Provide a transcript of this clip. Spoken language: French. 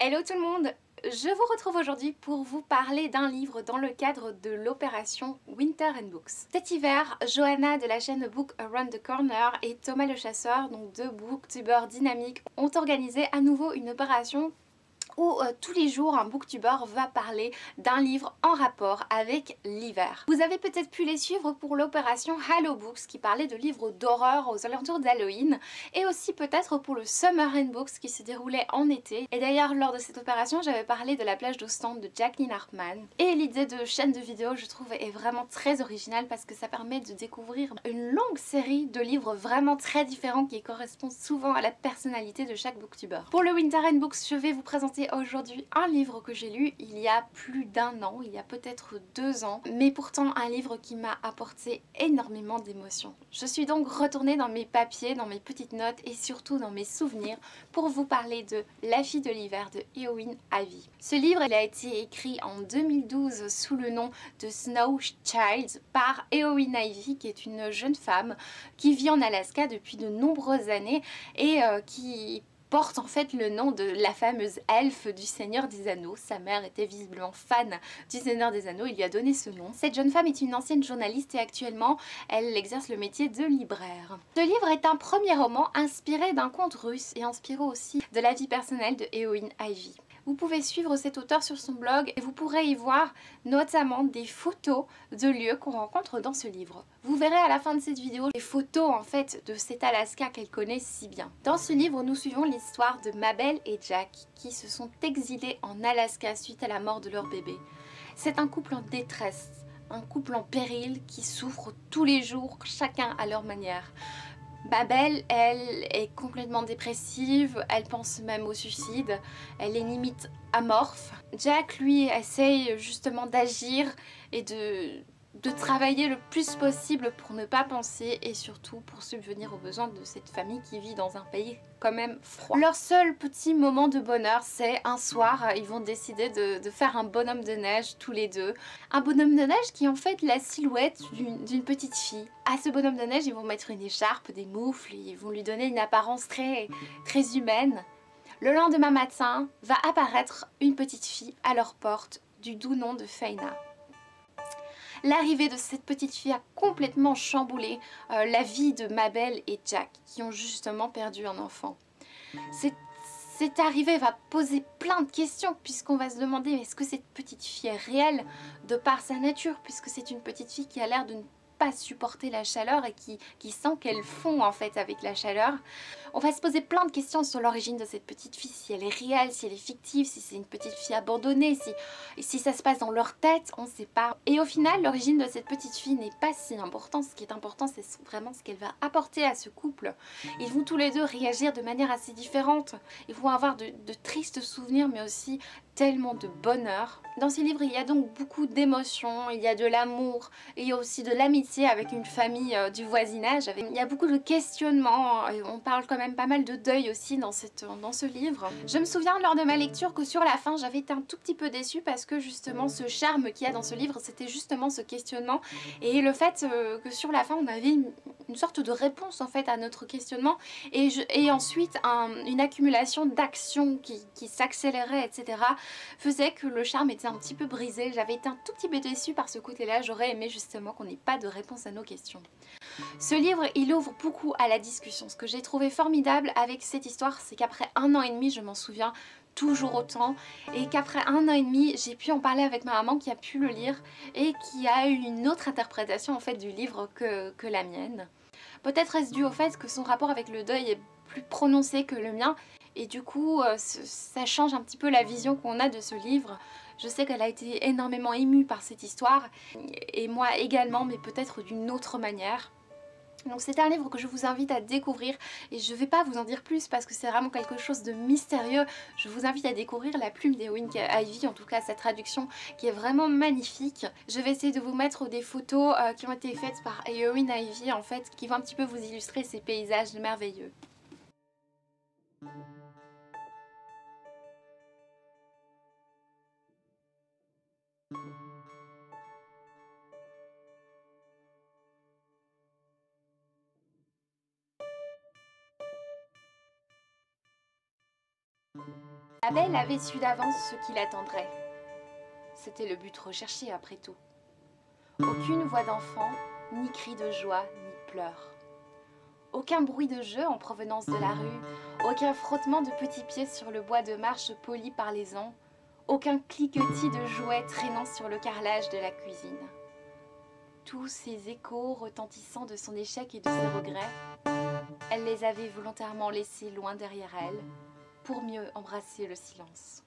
Hello tout le monde! Je vous retrouve aujourd'hui pour vous parler d'un livre dans le cadre de l'opération Winter and Books. Cet hiver, Johanna de la chaîne Book Around the Corner et Thomas le Chasseur, donc deux booktubeurs dynamiques, ont organisé à nouveau une opération où tous les jours un booktuber va parler d'un livre en rapport avec l'hiver. Vous avez peut-être pu les suivre pour l'opération Hallow Books qui parlait de livres d'horreur aux alentours d'Halloween, et aussi peut-être pour le Summer and Books qui se déroulait en été. Et d'ailleurs lors de cette opération j'avais parlé de La plage d'Ostende de Jacqueline Hartman. Et l'idée de chaîne de vidéo je trouve est vraiment très originale parce que ça permet de découvrir une longue série de livres vraiment très différents qui correspondent souvent à la personnalité de chaque booktuber. Pour le Winter and Books je vais vous présenter aujourd'hui un livre que j'ai lu il y a plus d'un an, il y a peut-être 2 ans, mais pourtant un livre qui m'a apporté énormément d'émotions. Je suis donc retournée dans mes papiers, dans mes petites notes et surtout dans mes souvenirs pour vous parler de La fille de l'hiver de Eowyn Ivey. Ce livre il a été écrit en 2012 sous le nom de Snow Child par Eowyn Ivey, qui est une jeune femme qui vit en Alaska depuis de nombreuses années et qui porte en fait le nom de la fameuse elfe du Seigneur des Anneaux. Sa mère était visiblement fan du Seigneur des Anneaux, il lui a donné ce nom. Cette jeune femme est une ancienne journaliste et actuellement elle exerce le métier de libraire. Ce livre est un premier roman inspiré d'un conte russe et inspiré aussi de la vie personnelle de Eowyn Ivey. Vous pouvez suivre cet auteur sur son blog et vous pourrez y voir notamment des photos de lieux qu'on rencontre dans ce livre. Vous verrez à la fin de cette vidéo les photos en fait de cet Alaska qu'elle connaît si bien. Dans ce livre, nous suivons l'histoire de Mabel et Jack qui se sont exilés en Alaska suite à la mort de leur bébé. C'est un couple en détresse, un couple en péril qui souffre tous les jours, chacun à leur manière. Mabel, elle est complètement dépressive, elle pense même au suicide, elle est limite amorphe. Jack, lui, essaye justement d'agir et de travailler le plus possible pour ne pas penser et surtout pour subvenir aux besoins de cette famille qui vit dans un pays quand même froid. Leur seul petit moment de bonheur, c'est un soir, ils vont décider de faire un bonhomme de neige tous les deux. Un bonhomme de neige qui est en fait la silhouette d'une petite fille. À ce bonhomme de neige, ils vont mettre une écharpe, des moufles, ils vont lui donner une apparence très humaine. Le lendemain matin, va apparaître une petite fille à leur porte du doux nom de Faina. L'arrivée de cette petite fille a complètement chamboulé la vie de Mabel et Jack, qui ont justement perdu un enfant. Cette arrivée va poser plein de questions, puisqu'on va se demander est-ce que cette petite fille est réelle de par sa nature, puisque c'est une petite fille qui a l'air de ne pas supporter la chaleur et qui sent qu'elle fond en fait avec la chaleur. On va se poser plein de questions sur l'origine de cette petite fille, si elle est réelle, si elle est fictive, si c'est une petite fille abandonnée, si ça se passe dans leur tête, on ne sait pas. Et au final, l'origine de cette petite fille n'est pas si importante. Ce qui est important, c'est vraiment ce qu'elle va apporter à ce couple. Ils vont tous les deux réagir de manière assez différente. Ils vont avoir de tristes souvenirs, mais aussi tellement de bonheur. Dans ce livre, il y a donc beaucoup d'émotions, il y a de l'amour, et il y a aussi de l'amitié avec une famille du voisinage. Il y a beaucoup de questionnements, et on parle quand même pas mal de deuil aussi dans ce livre. Je me souviens lors de ma lecture que sur la fin, j'avais été un tout petit peu déçue parce que justement ce charme qu'il y a dans ce livre, c'était justement ce questionnement et le fait que sur la fin, on avait une sorte de réponse en fait à notre questionnement et ensuite une accumulation d'actions qui s'accélérait, etc. faisait que le charme était un petit peu brisé. J'avais été un tout petit peu déçue par ce côté-là. J'aurais aimé justement qu'on n'ait pas de réponse à nos questions. Ce livre, il ouvre beaucoup à la discussion. Ce que j'ai trouvé formidable avec cette histoire, c'est qu'après 1 an et demi, je m'en souviens toujours autant, et qu'après 1 an et demi, j'ai pu en parler avec ma maman qui a pu le lire et qui a eu une autre interprétation en fait du livre que la mienne. Peut-être est-ce dû au fait que son rapport avec le deuil est plus prononcé que le mien et du coup ça change un petit peu la vision qu'on a de ce livre. Je sais qu'elle a été énormément émue par cette histoire et moi également, mais peut-être d'une autre manière. Donc c'est un livre que je vous invite à découvrir et je ne vais pas vous en dire plus parce que c'est vraiment quelque chose de mystérieux. Je vous invite à découvrir La plume d'Eowyn Ivey, en tout cas sa traduction qui est vraiment magnifique. Je vais essayer de vous mettre des photos qui ont été faites par Eowyn Ivey en fait, qui vont un petit peu vous illustrer ces paysages merveilleux. Abel avait su d'avance ce qui l'attendrait. C'était le but recherché après tout. Aucune voix d'enfant, ni cri de joie, ni pleurs. Aucun bruit de jeu en provenance de la rue, aucun frottement de petits pieds sur le bois de marche poli par les ans, aucun cliquetis de jouets traînant sur le carrelage de la cuisine. Tous ces échos retentissant de son échec et de ses regrets, elle les avait volontairement laissés loin derrière elle, pour mieux embrasser le silence.